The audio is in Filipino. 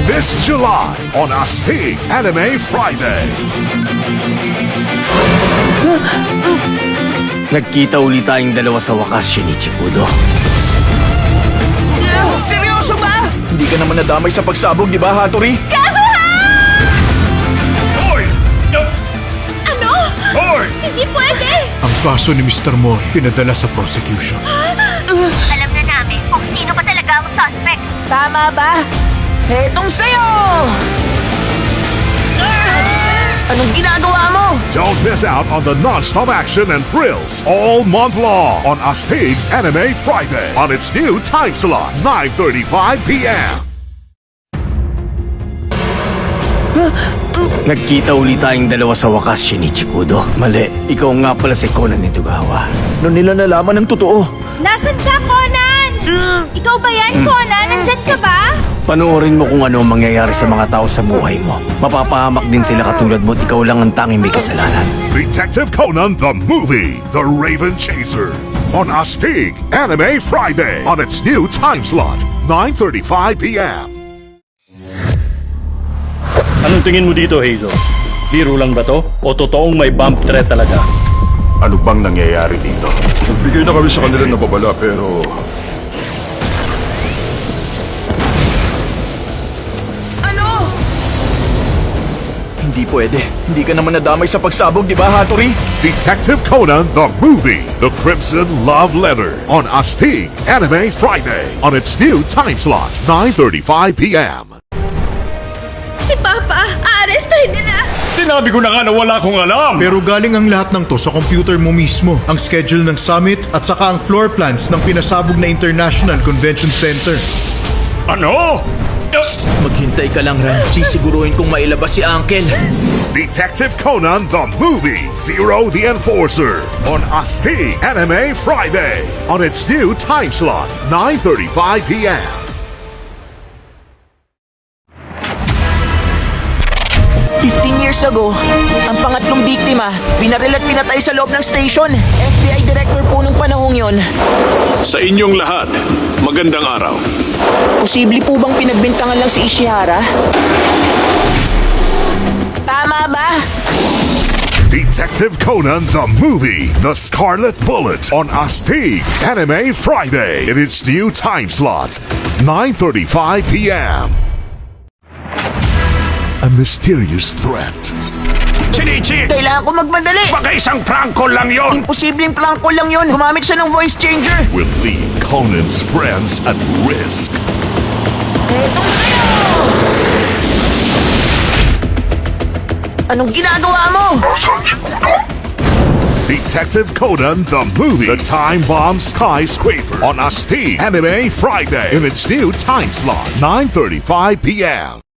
This July on Astig Anime Friday. Nagkita uli tayong dalawa sa wakas, Shinichi Kudo. Seryoso ba? Hindi ka naman nadamay sa pagsabog, di ba, Hattori? Kaso ha! Hoy! Ano? Hoy! Hindi pwede! Ang kaso ni Mr. Mori pinadala sa prosecution. Alam na namin kung sino ba talaga ang suspect. Tama ba? Hetong sa'yo! Anong ginagawa mo? Don't miss out on the non-stop action and thrills all month long on Astig Anime Friday on its new time slot, 9:35 p.m. Nagkita uli tayong dalawa sa wakas, Shinichi Kudo. Mali, ikaw nga pala si Conan Edogawa. Noon nila nalaman ng totoo. Nasaan ka, Conan? Ikaw ba yan, Conan? Nandyan ka ba? Panoorin mo kung ano ang mangyayari sa mga tao sa buhay mo. Mapapahamak din sila katulad mo at ikaw lang ang tanging may kasalanan. Detective Conan the Movie, The Raven Chaser on Astig Anime Friday on its new time slot, 9:35 p.m. Anong tingin mo dito, Hazel? Biro lang ba to? O totoong may bump threat talaga? Ano bang nangyayari dito? Nagbigay na kami sa kanila ng babala pero... Ano? Hindi pwede. Hindi ka naman nadamay sa pagsabog, di ba, Hattori? Detective Conan the Movie, The Crimson Love Letter on Astig Anime Friday on its new time slot, 9:35 p.m. Si Papa, aarestuhin nila. Sinabi ko na nga na wala akong alam! Pero galing ang lahat ng to sa computer mo mismo. Ang schedule ng summit at saka ang floor plans ng pinasabog na International Convention Center. Ano? Maghintay ka lang, Ran. Sisiguruhin kong mailabas si Uncle. Detective Conan the Movie, Zero the Enforcer on Astig Anime Friday on its new time slot, 9:35 p.m. 15 years ago, ang pangatlong biktima, binaril at pinatay sa loob ng station. FBI director po nung panahong yon. Sa inyong lahat, magandang araw. Posible po bang pinagbintangan lang si Ishihara? Tama ba? Detective Conan the Movie, The Scarlet Bullet on Astig Anime Friday in its new time slot, 9:35 p.m. A mysterious threat. Shinichi! Kailangan ko magmadali! Baka isang prangko lang yon! Imposibleng plangko lang yon. Gumamit siya ng voice changer. Will leave Conan's friends at risk. Etong sa'yo! Anong ginagawa mo? Detective Conan the Movie, The Time Bomb Skyscraper on Astig Anime Friday in its new time slot, 9:35 p.m.